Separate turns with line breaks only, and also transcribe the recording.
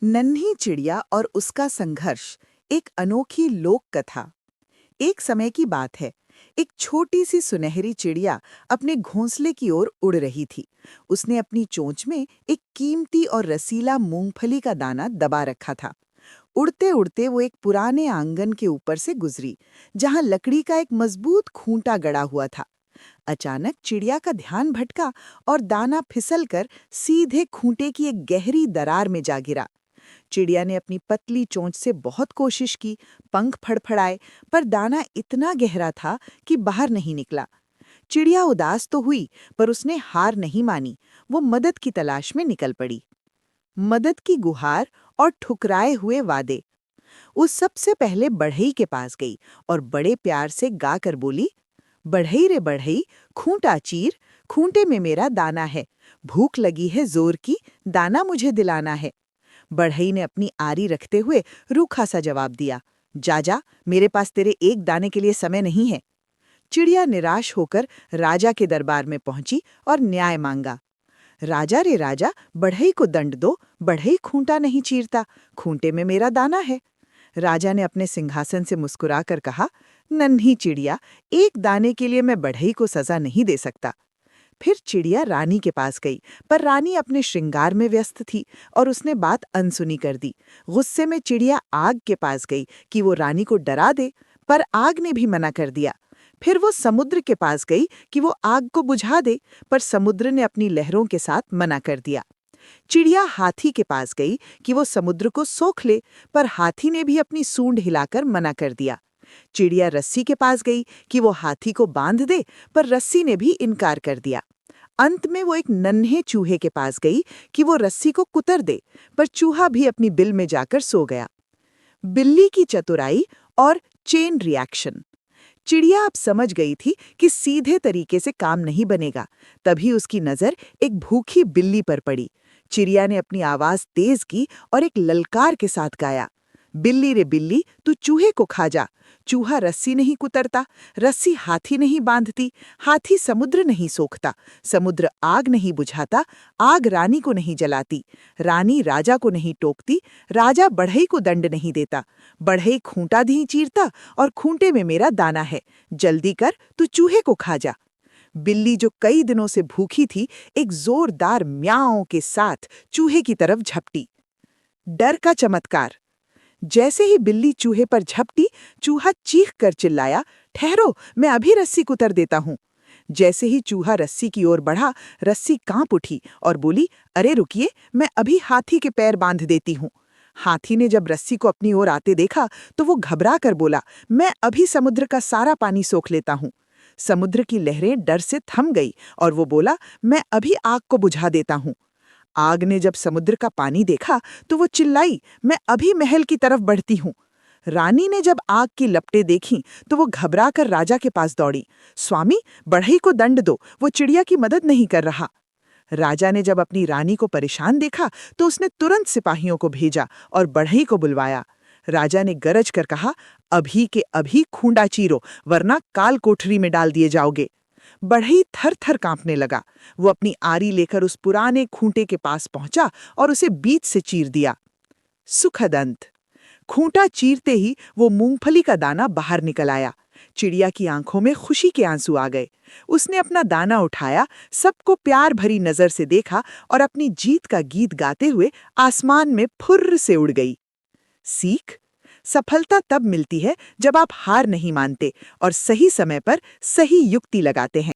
नन्ही चिड़िया और उसका संघर्ष, एक अनोखी लोक कथा। एक समय की बात है। एक छोटी सी सुनहरी चिड़िया अपने घोंसले की ओर उड़ रही थी। उसने अपनी चोंच में एक कीमती और रसीला मूंगफली का दाना दबा रखा था। उड़ते उड़ते वो एक पुराने आंगन के ऊपर से गुजरी, जहां लकड़ी का एक मजबूत खूंटा गड़ा हुआ था। अचानक चिड़िया का ध्यान भटका और दाना फिसलकर सीधे खूंटे की एक गहरी दरार में जा गिरा। चिड़िया ने अपनी पतली चोंच से बहुत कोशिश की, पंख फड़फड़ाए, पर दाना इतना गहरा था कि बाहर नहीं निकला। चिड़िया उदास तो हुई, पर उसने हार नहीं मानी। वो मदद की तलाश में निकल पड़ी। मदद की गुहार और ठुकराए हुए वादे। वो सबसे पहले बढ़ई के पास गई और बड़े प्यार से गाकर बोली, बढ़ई रे बढ़ई, खूंटा चीर, खूंटे में मेरा दाना है। भूख लगी है जोर की, दाना मुझे दिलाना है। बढ़ई ने अपनी आरी रखते हुए रूखा सा जवाब दिया, जा जा, मेरे पास तेरे एक दाने के लिए समय नहीं है। चिड़िया निराश होकर राजा के दरबार में पहुंची और न्याय मांगा। राजा रे राजा, बढ़ई को दंड दो, बढ़ई खूंटा नहीं चीरता, खूंटे में मेरा दाना है। राजा ने अपने सिंहासन से मुस्कुराकर कहा, नन्ही चिड़िया, एक दाने के लिए मैं बढ़ई को सजा नहीं दे सकता। फिर चिड़िया रानी के पास गई, पर रानी अपने श्रृंगार में व्यस्त थी और उसने बात अनसुनी कर दी। गुस्से में चिड़िया आग के पास गई कि वो रानी को डरा दे, पर आग ने भी मना कर दिया। फिर वो समुद्र के पास गई कि वो आग को बुझा दे, पर समुद्र ने अपनी लहरों के साथ मना कर दिया। चिड़िया हाथी के पास गई कि वो समुद्र को सोख ले, पर हाथी ने भी अपनी सूंड हिलाकर मना कर दिया। चिड़िया रस्सी के पास गई कि वो हाथी को बांध दे, पर रस्सी ने भी इनकार कर दिया। अंत में वो एक नन्हे चूहे के पास गई कि वो रस्सी को कुतर दे, पर चूहा भी अपनी बिल में जाकर सो गया। बिल्ली की चतुराई और चेन रिएक्शन। चिड़िया अब समझ गई थी कि सीधे तरीके से काम नहीं बनेगा। तभी उसकी नजर एक भूखी बिल्ली पर पड़ी। चिड़िया ने अपनी आवाज तेज की और एक ललकार के साथ गाया, बिल्ली रे बिल्ली, तू चूहे को खा जा। चूहा रस्सी नहीं कुतरता, रस्सी हाथी नहीं बांधती, हाथी समुद्र नहीं सोखता, समुद्र आग नहीं बुझाता, आग रानी को नहीं जलाती, रानी राजा को नहीं टोकती, राजा बढ़ई को दंड नहीं देता, बढ़ई खूंटा नहीं चीरता और खूंटे में मेरा दाना है। जल्दी कर, तू चूहे को खा जा। बिल्ली, जो कई दिनों से भूखी थी, एक जोरदार म्याऊं के साथ चूहे की तरफ झपटी। डर का चमत्कार। जैसे ही बिल्ली चूहे पर झपटी, चूहा चीख कर चिल्लाया, ठहरो, मैं अभी रस्सी कुतर देता हूं। जैसे ही चूहा रस्सी की ओर बढ़ा, रस्सी कांप उठी और बोली, अरे रुकिए, मैं अभी हाथी के पैर बांध देती हूं। हाथी ने जब रस्सी को अपनी ओर आते देखा तो वो घबरा कर बोला, मैं अभी समुद्र का सारा पानी सोख लेता हूं। समुद्र की लहरें डर से थम गई और वो बोला, मैं अभी आग को बुझा देता हूं। आग ने जब समुद्र का पानी देखा तो वो चिल्लाई, मैं अभी महल की तरफ बढ़ती हूँ। रानी ने जब आग की लपटें देखीं तो वो घबराकर राजा के पास दौड़ी, स्वामी, बढ़ई को दंड दो, वो चिड़िया की मदद नहीं कर रहा। राजा ने जब अपनी रानी को परेशान देखा तो उसने तुरंत सिपाहियों को भेजा और बढ़ई को बुलवाया। राजा ने गरज कर कहा, अभी के अभी खूंटा चीरो, वरना काल कोठरी में डाल दिए जाओगे। बढ़ई थर थर कांपने लगा। वो अपनी आरी लेकर उस पुराने खूंटे के पास पहुंचा और उसे बीच से चीर दिया। सुखद अंत। खूंटा चीरते ही वो मूंगफली का दाना बाहर निकल आया। चिड़िया की आंखों में खुशी के आंसू आ गए। उसने अपना दाना उठाया, सबको प्यार भरी नजर से देखा और अपनी जीत का गीत गाते हुए आसमान में फुर्र से उड़ गई। सीख। सफलता तब मिलती है जब आप हार नहीं मानते और सही समय पर सही युक्ति लगाते हैं।